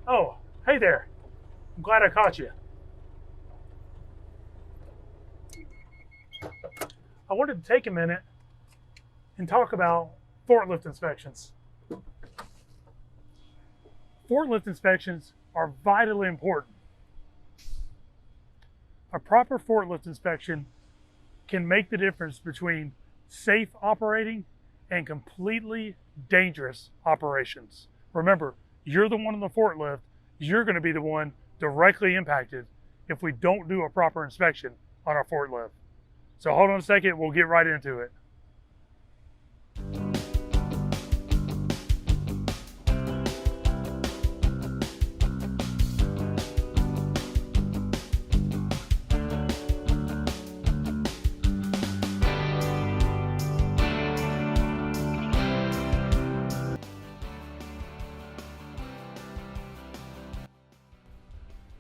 Oh, hey there. I'm glad I caught you. I wanted to take a minute and talk about forklift inspections. Forklift inspections are vitally important. A proper forklift inspection can make the difference between safe operating and completely dangerous operations. Remember, you're the one on the forklift, you're going to be the one directly impacted if we don't do a proper inspection on our forklift. So hold on a second, we'll get right into it.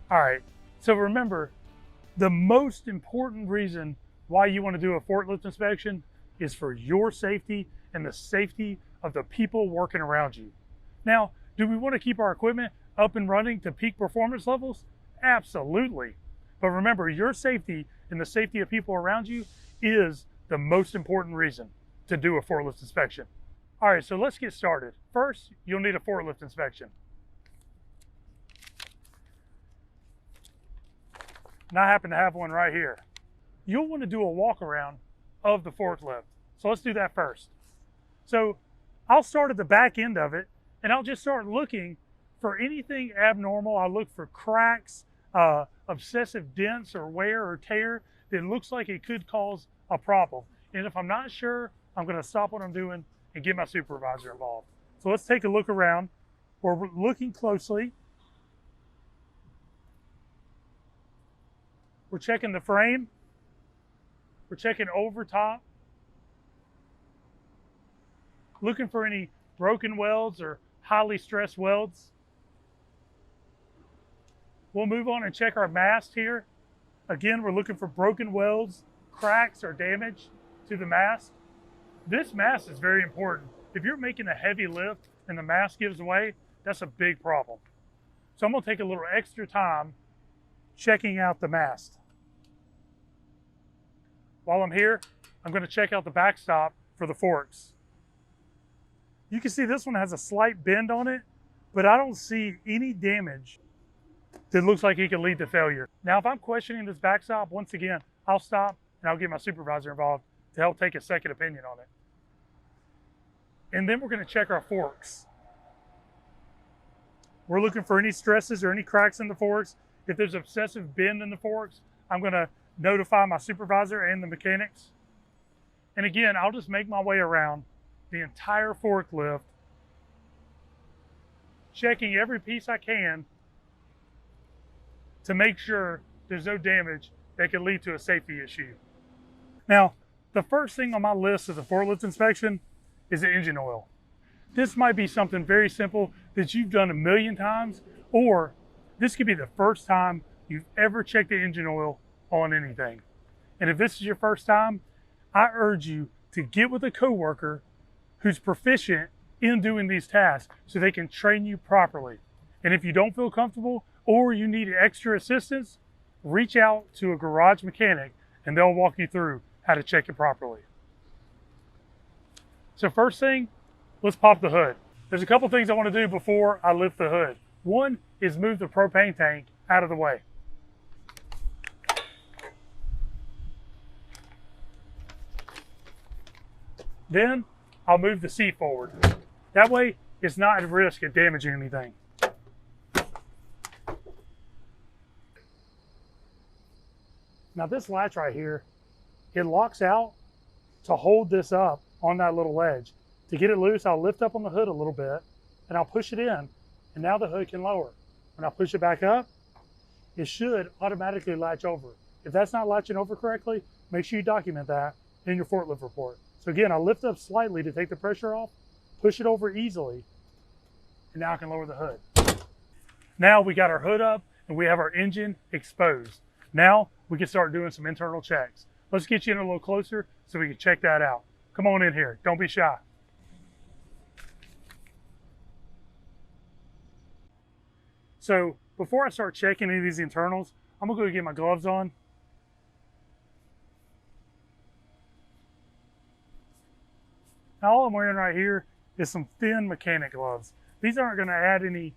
All right, so remember, the most important reason why you want to do a forklift inspection is for your safety and the safety of the people working around you. Now, do we want to keep our equipment up and running to peak performance levels? Absolutely. But remember, your safety and the safety of people around you is the most important reason to do a forklift inspection. All right, so let's get started. First, you'll need a forklift inspection. And I happen to have one right here. You'll want to do a walk around of the forklift. So let's do that first. So I'll start at the back end of it and I'll just start looking for anything abnormal. I'll look for cracks, obsessive dents or wear or tear that looks like it could cause a problem. And if I'm not sure, I'm going to stop what I'm doing and get my supervisor involved. So let's take a look around. We're looking closely. We're checking the frame. We're checking over top. Looking for any broken welds or highly stressed welds. We'll move on and check our mast here. Again, we're looking for broken welds, cracks, or damage to the mast. This mast is very important. If you're making a heavy lift and the mast gives way, that's a big problem. So I'm going to take a little extra time checking out the mast. While I'm here, I'm going to check out the backstop for the forks. You can see this one has a slight bend on it, but I don't see any damage that looks like it could lead to failure. Now, if I'm questioning this backstop, once again, I'll stop and I'll get my supervisor involved to help take a second opinion on it. And then we're going to check our forks. We're looking for any stresses or any cracks in the forks. If there's excessive bend in the forks, I'm going to notify my supervisor and the mechanics. And again, I'll just make my way around the entire forklift, checking every piece I can to make sure there's no damage that could lead to a safety issue. Now, the first thing on my list of the forklift inspection is the engine oil. This might be something very simple that you've done a million times, or this could be the first time you've ever checked the engine oil on anything. And if this is your first time, I urge you to get with a coworker who's proficient in doing these tasks so they can train you properly. And if you don't feel comfortable or you need extra assistance, reach out to a garage mechanic and they'll walk you through how to check it properly. So first thing, let's pop the hood. There's a couple things I want to do before I lift the hood. One is move the propane tank out of the way. Then I'll move the seat forward. That way it's not at risk of damaging anything. Now this latch right here, it locks out to hold this up on that little ledge. To get it loose, I'll lift up on the hood a little bit and I'll push it in, and now the hood can lower. When I push it back up, it should automatically latch over. If that's not latching over correctly, make sure you document that in your forklift report. So again, I lift up slightly to take the pressure off, push it over easily, and now I can lower the hood. Now we got our hood up and we have our engine exposed. Now we can start doing some internal checks. Let's get you in a little closer so we can check that out. Come on in here, don't be shy. So before I start checking any of these internals, I'm gonna go get my gloves on. Now all I'm wearing right here is some thin mechanic gloves. These aren't gonna add any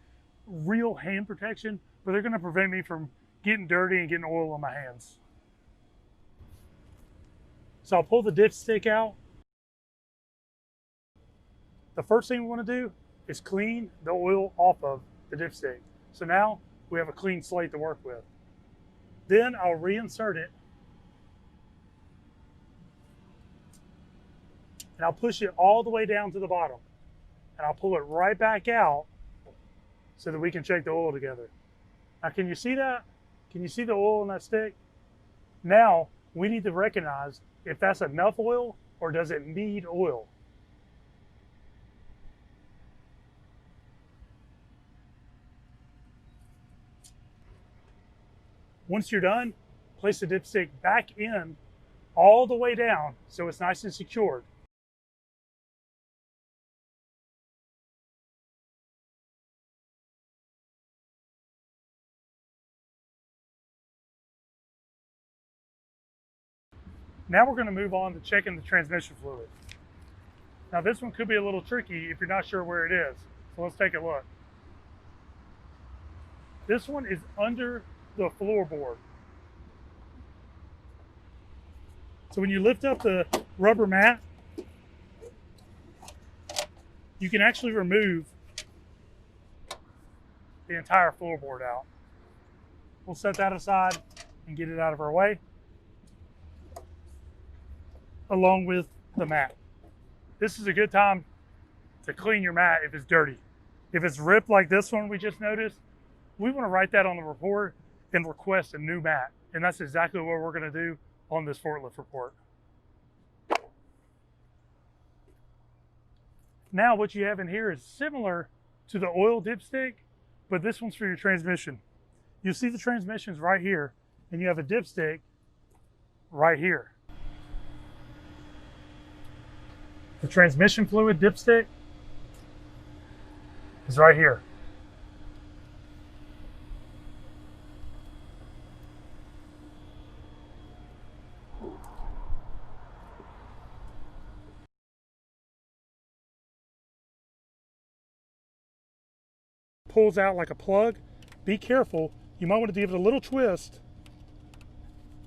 real hand protection, but they're gonna prevent me from getting dirty and getting oil on my hands. So I'll pull the dipstick out. The first thing we wanna do is clean the oil off of the dipstick. So now we have a clean slate to work with. Then I'll reinsert it and I'll push it all the way down to the bottom. And I'll pull it right back out so that we can check the oil together. Now, can you see that? Can you see the oil in that stick? Now, we need to recognize if that's enough oil or does it need oil. Once you're done, place the dipstick back in all the way down so it's nice and secured. Now we're going to move on to checking the transmission fluid. Now this one could be a little tricky if you're not sure where it is. So let's take a look. This one is under the floorboard. So when you lift up the rubber mat, you can actually remove the entire floorboard out. We'll set that aside and get it out of our way, along with the mat. This is a good time to clean your mat if it's dirty. If it's ripped like this one we just noticed, we want to write that on the report and request a new mat. And that's exactly what we're going to do on this forklift report. Now what you have in here is similar to the oil dipstick, but this one's for your transmission. You'll see the transmission's right here, and you have a dipstick right here. The transmission fluid dipstick is right here. Pulls out like a plug. Be careful. You might want to give it a little twist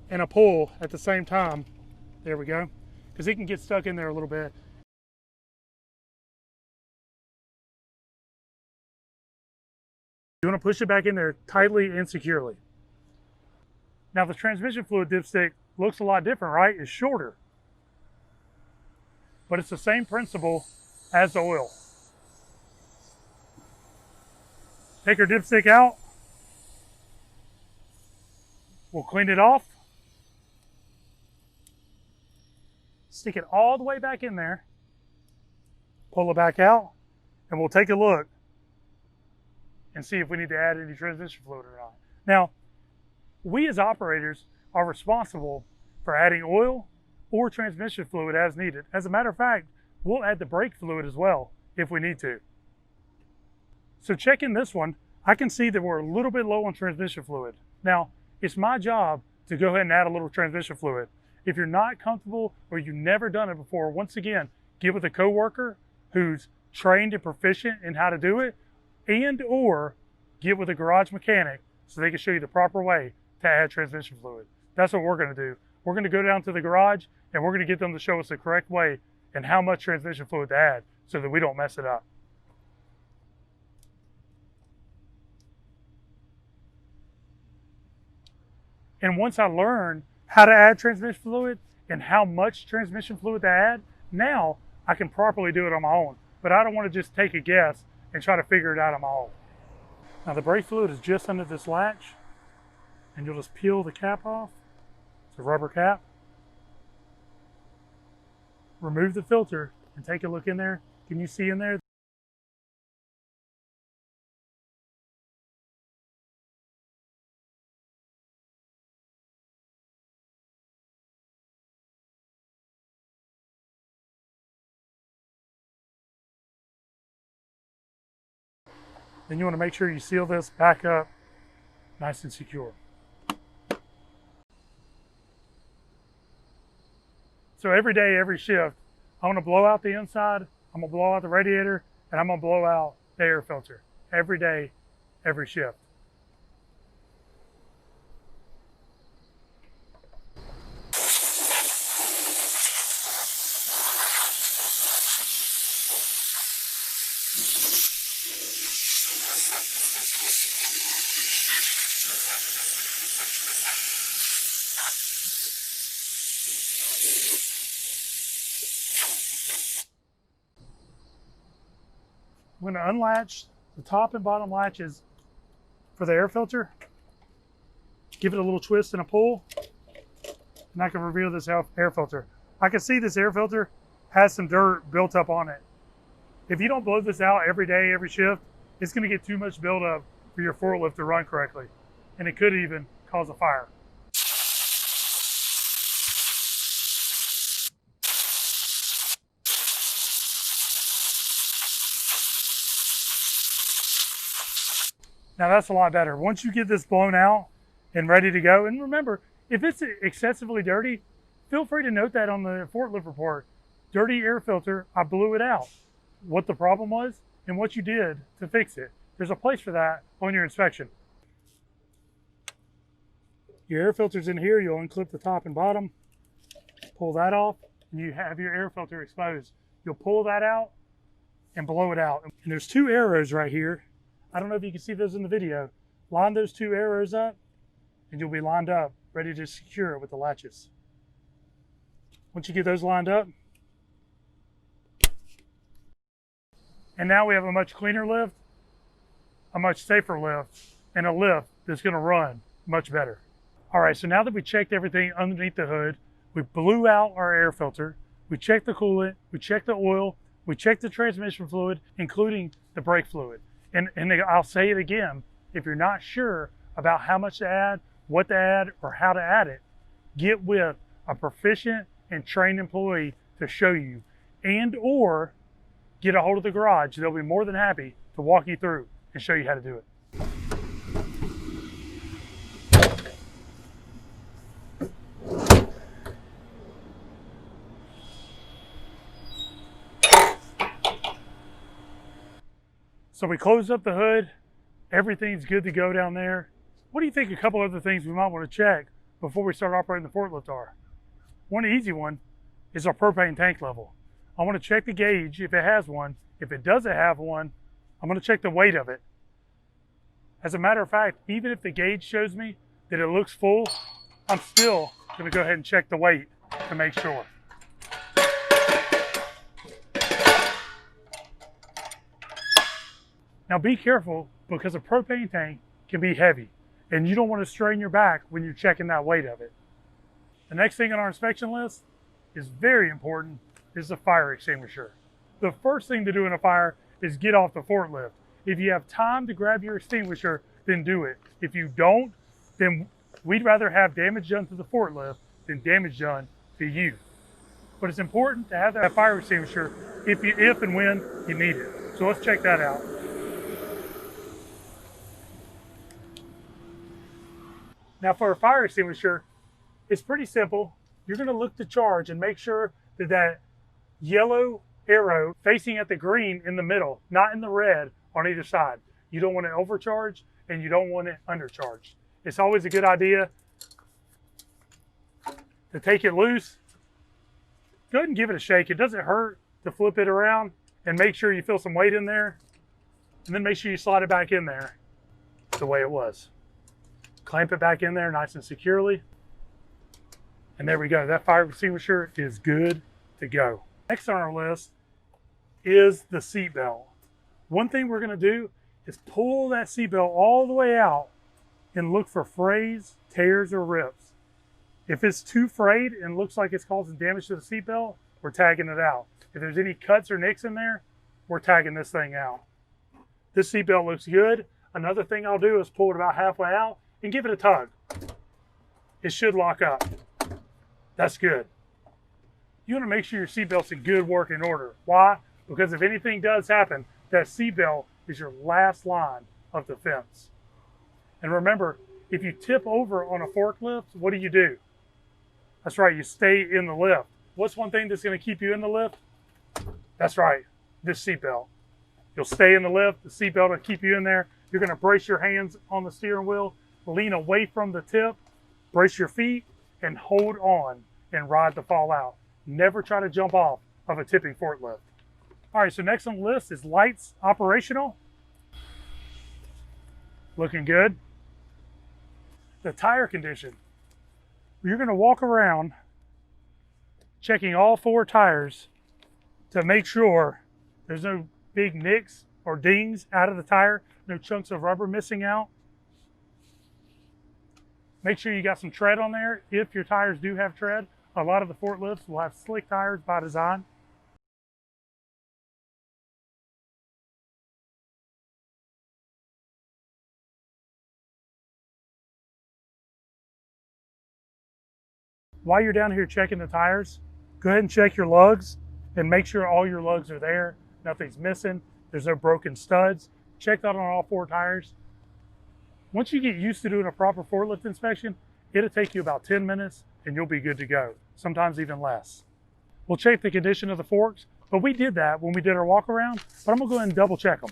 and a pull at the same time. There we go. Because it can get stuck in there a little bit. You want to push it back in there tightly and securely. Now the transmission fluid dipstick looks a lot different, right? It's shorter. But it's the same principle as the oil. Take our dipstick out. We'll clean it off. Stick it all the way back in there. Pull it back out. And we'll take a look and see if we need to add any transmission fluid or not. Now, we as operators are responsible for adding oil or transmission fluid as needed. As a matter of fact, we'll add the brake fluid as well if we need to. So checking this one, I can see that we're a little bit low on transmission fluid. Now, it's my job to go ahead and add a little transmission fluid. If you're not comfortable or you've never done it before, once again, get with a coworker who's trained and proficient in how to do it, and or get with a garage mechanic so they can show you the proper way to add transmission fluid. That's what we're going to do. We're going to go down to the garage and we're going to get them to show us the correct way and how much transmission fluid to add so that we don't mess it up. And once I learn how to add transmission fluid and how much transmission fluid to add, now I can properly do it on my own. But I don't want to just take a guess and try to figure it out on my own. Now the brake fluid is just under this latch, and you'll just peel the cap off. It's a rubber cap. Remove the filter and take a look in there. Can you see in there? then you want to make sure you seal this back up nice and secure. So every day, every shift, I'm going to blow out the inside, I'm going to blow out the radiator, and I'm going to blow out the air filter. Every day, every shift. I'm going to unlatch the top and bottom latches for the air filter, give it a little twist and a pull, and I can reveal this air filter. I can see this air filter has some dirt built up on it. If you don't blow this out every day, every shift, it's going to get too much buildup for your forklift to run correctly, and it could even cause a fire. Now that's a lot better. Once you get this blown out and ready to go, and remember, if it's excessively dirty, feel free to note that on the forklift report. Dirty air filter, I blew it out. What the problem was and what you did to fix it. There's a place for that on your inspection. Your air filter's in here, you'll unclip the top and bottom, pull that off, and you have your air filter exposed. You'll pull that out and blow it out. And there's two arrows right here. I don't know if you can see those in the video. Line those two arrows up and you'll be lined up, ready to secure it with the latches. Once you get those lined up, and now we have a much cleaner lift, a much safer lift, and a lift that's gonna run much better. All right, so now that we checked everything underneath the hood, we blew out our air filter, we checked the coolant, we checked the oil, we checked the transmission fluid, including the brake fluid. And I'll say it again, if you're not sure about how much to add, what to add, or how to add it, get with a proficient and trained employee to show you, and or get a hold of the garage. They'll be more than happy to walk you through and show you how to do it. So we closed up the hood, everything's good to go down there. What do you think a couple other things we might want to check before we start operating the forklift are? One easy one is our propane tank level. I want to check the gauge if it has one. If it doesn't have one, I'm going to check the weight of it. As a matter of fact, even if the gauge shows me that it looks full, I'm still going to go ahead and check the weight to make sure. Now be careful, because a propane tank can be heavy and you don't want to strain your back when you're checking that weight of it. The next thing on our inspection list is very important, is the fire extinguisher. The first thing to do in a fire is get off the forklift. If you have time to grab your extinguisher, then do it. If you don't, then we'd rather have damage done to the forklift than damage done to you. But it's important to have that fire extinguisher if and when you need it. So let's check that out. Now for a fire extinguisher, it's pretty simple. You're going to look to charge and make sure that that yellow arrow facing at the green in the middle, not in the red on either side. You don't want it overcharged and you don't want it undercharged. It's always a good idea to take it loose. Go ahead and give it a shake. It doesn't hurt to flip it around and make sure you feel some weight in there. And then make sure you slide it back in there the way it was. Clamp it back in there nice and securely. And there we go. That fire extinguisher is good to go. Next on our list is the seat belt. One thing we're going to do is pull that seat belt all the way out and look for frays, tears, or rips. If it's too frayed and looks like it's causing damage to the seat belt, we're tagging it out. If there's any cuts or nicks in there, we're tagging this thing out. This seat belt looks good. Another thing I'll do is pull it about halfway out and give it a tug. It should lock up. That's good. You want to make sure your seatbelt's in good working order. Why? Because if anything does happen, that seatbelt is your last line of defense. And remember, if you tip over on a forklift, what do? That's right, you stay in the lift. What's one thing that's going to keep you in the lift? That's right, this seatbelt. You'll stay in the lift, the seatbelt will keep you in there. You're going to brace your hands on the steering wheel, lean away from the tip, brace your feet, and hold on and ride the fall out. Never try to jump off of a tipping forklift. All right, so next on the list is lights operational. Looking good. The tire condition. You're going to walk around checking all 4 tires to make sure there's no big nicks or dings out of the tire, no chunks of rubber missing out. Make sure you got some tread on there. If your tires do have tread, a lot of the forklifts will have slick tires by design. While you're down here checking the tires, go ahead and check your lugs and make sure all your lugs are there. Nothing's missing. There's no broken studs. Check that on all 4 tires. Once you get used to doing a proper forklift inspection, it'll take you about 10 minutes and you'll be good to go, sometimes even less. We'll check the condition of the forks, but we did that when we did our walk around, but I'm gonna go ahead and double check them.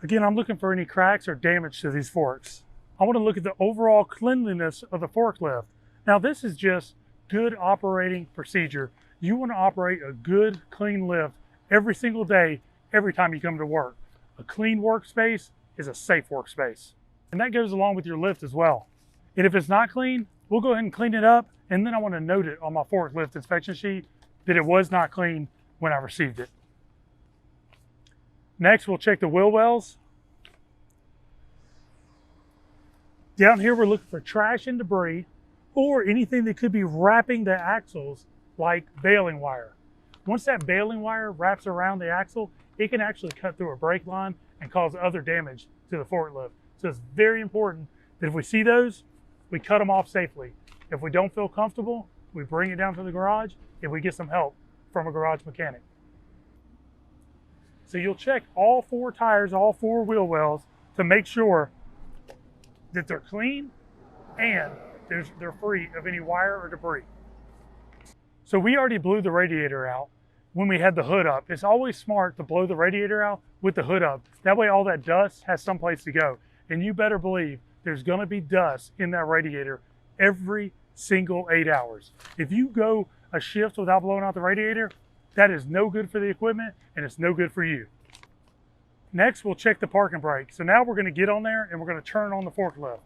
Again, I'm looking for any cracks or damage to these forks. I want to look at the overall cleanliness of the forklift. Now, this is just good operating procedure. You want to operate a good, clean lift every single day, every time you come to work. A clean workspace is a safe workspace. And that goes along with your lift as well. And if it's not clean, we'll go ahead and clean it up. And then I want to note it on my forklift inspection sheet that it was not clean when I received it. Next, we'll check the wheel wells. Down here, we're looking for trash and debris or anything that could be wrapping the axles, like baling wire. Once that baling wire wraps around the axle, it can actually cut through a brake line and cause other damage to the forklift. So it's very important that if we see those, we cut them off safely. If we don't feel comfortable, we bring it down to the garage and we get some help from a garage mechanic. So you'll check all 4 tires, all 4 wheel wells to make sure that they're clean and they're free of any wire or debris. So we already blew the radiator out when we had the hood up. It's always smart to blow the radiator out with the hood up. That way all that dust has someplace to go. And you better believe there's gonna be dust in that radiator every single 8 hours. If you go a shift without blowing out the radiator, that is no good for the equipment and it's no good for you. Next, we'll check the parking brake. So now we're going to get on there and we're going to turn on the forklift.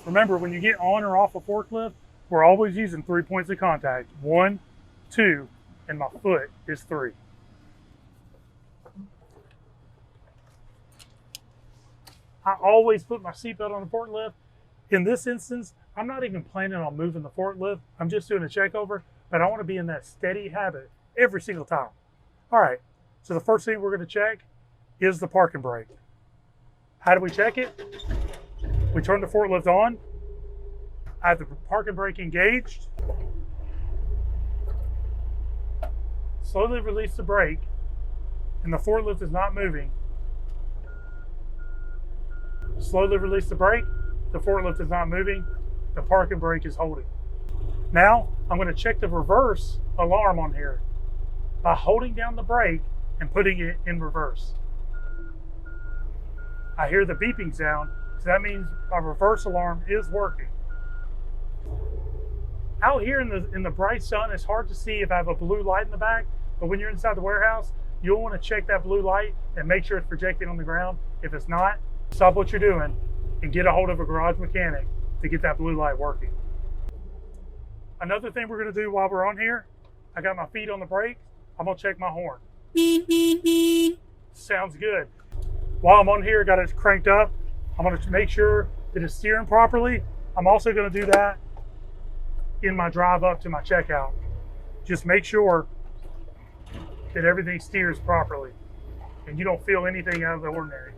Remember, when you get on or off a forklift, we're always using 3 points of contact. 1, 2, and my foot is 3. I always put my seatbelt on the forklift. In this instance, I'm not even planning on moving the forklift. I'm just doing a check over, but I want to be in that steady habit every single time. All right, so the first thing we're going to check is the parking brake. How do we check it? We turn the forklift on. I have the parking brake engaged. Slowly release the brake, and the forklift is not moving. Slowly release the brake. The forklift is not moving. The parking brake is holding. Now, I'm going to check the reverse alarm on here by holding down the brake and putting it in reverse. I hear the beeping sound, so that means my reverse alarm is working. Out here in the bright sun, it's hard to see if I have a blue light in the back, but when you're inside the warehouse, you'll want to check that blue light and make sure it's projecting on the ground. If it's not, stop what you're doing and get a hold of a garage mechanic to get that blue light working. Another thing we're going to do while we're on here, I got my feet on the brake. I'm going to check my horn. Sounds good. While I'm on here, got it cranked up. I'm going to make sure that it's steering properly. I'm also going to do that in my drive up to my checkout. Just make sure that everything steers properly and you don't feel anything out of the ordinary.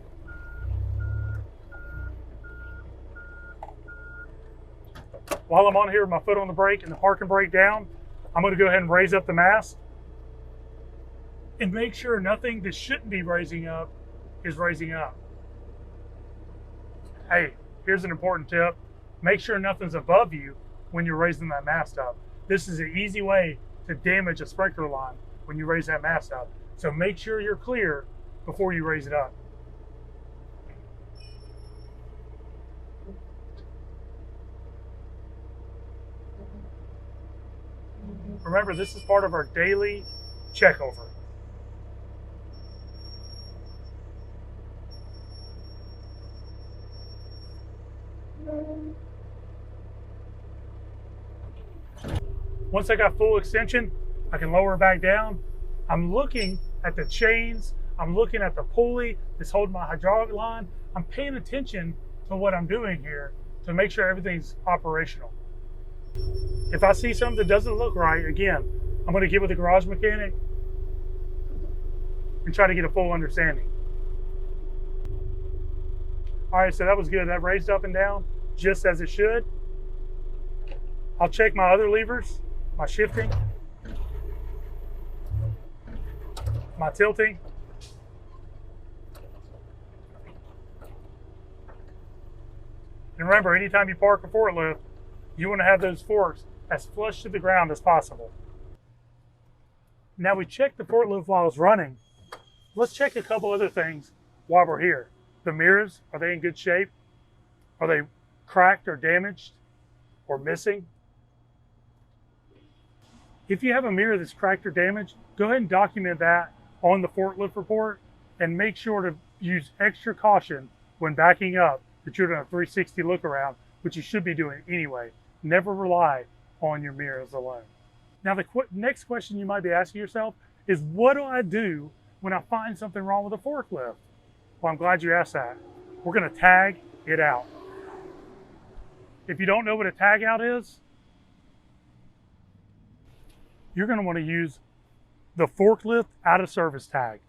While I'm on here with my foot on the brake and the parking brake down, I'm going to go ahead and raise up the mast and make sure nothing that shouldn't be raising up is raising up. Hey, here's an important tip. Make sure nothing's above you when you're raising that mast up. This is an easy way to damage a sprinkler line when you raise that mast up. So make sure you're clear before you raise it up. Remember, this is part of our daily checkover. Once I got full extension, I can lower it back down. I'm looking at the chains. I'm looking at the pulley that's holding my hydraulic line. I'm paying attention to what I'm doing here to make sure everything's operational. If I see something that doesn't look right, again, I'm going to get with the garage mechanic and try to get a full understanding. All right, so that was good. That raised up and down just as it should. I'll check my other levers, my shifting, my tilting. And remember, anytime you park a forklift, you want to have those forks as flush to the ground as possible. Now we checked the forklift while it's running. Let's check a couple other things while we're here. The mirrors, are they in good shape? Are they cracked or damaged or missing? If you have a mirror that's cracked or damaged, go ahead and document that on the forklift report and make sure to use extra caution when backing up that you're doing a 360 look around, which you should be doing anyway. Never rely on your mirrors alone. Now, the next question you might be asking yourself is, what do I do when I find something wrong with a forklift? Well, I'm glad you asked that. We're going to tag it out. If you don't know what a tag out is, you're going to want to use the forklift out of service tag.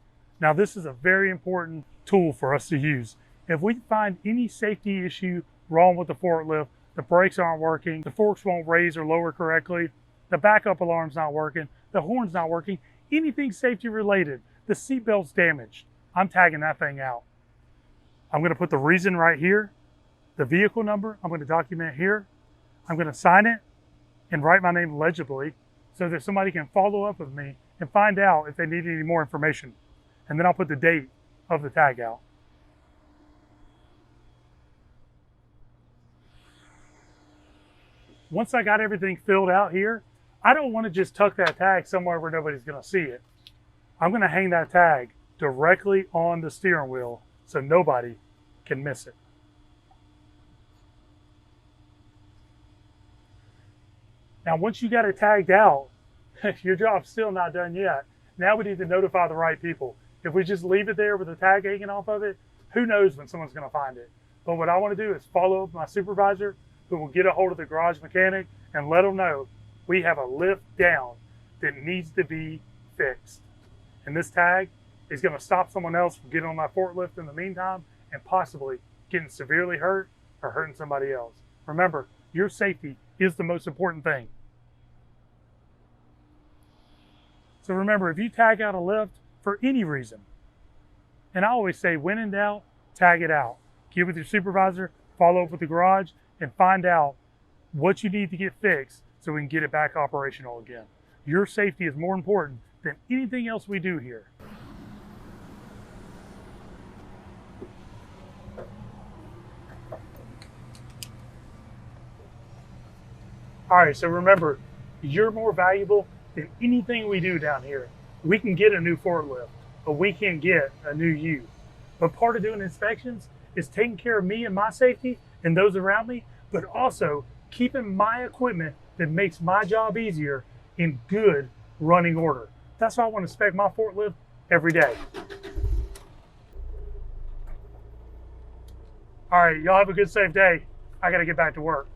Now, this is a very important tool for us to use. If we find any safety issue wrong with the forklift, the brakes aren't working, the forks won't raise or lower correctly, the backup alarm's not working, the horn's not working, anything safety related, the seatbelt's damaged, I'm tagging that thing out. I'm going to put the reason right here, the vehicle number, I'm going to document here. I'm going to sign it and write my name legibly so that somebody can follow up with me and find out if they need any more information. And then I'll put the date of the tag out. Once I got everything filled out here, I don't want to just tuck that tag somewhere where nobody's going to see it. I'm going to hang that tag directly on the steering wheel so nobody can miss it. Now, once you got it tagged out, your job's still not done yet. Now we need to notify the right people. If we just leave it there with the tag hanging off of it, who knows when someone's going to find it. But what I want to do is follow up with my supervisor, who will get a hold of the garage mechanic and let them know we have a lift down that needs to be fixed. And this tag is going to stop someone else from getting on that forklift in the meantime and possibly getting severely hurt or hurting somebody else. Remember, your safety is the most important thing. So remember, if you tag out a lift for any reason, and I always say, when in doubt, tag it out. Get with your supervisor, follow up with the garage, and find out what you need to get fixed so we can get it back operational again. Your safety is more important than anything else we do here. All right, so remember, you're more valuable than anything we do down here. We can get a new forklift, but we can't get a new you. But part of doing inspections is taking care of me and my safety and those around me, but also keeping my equipment that makes my job easier in good running order. That's why I want to inspect my forklift every day. All right, y'all have a good, safe day. I got to get back to work.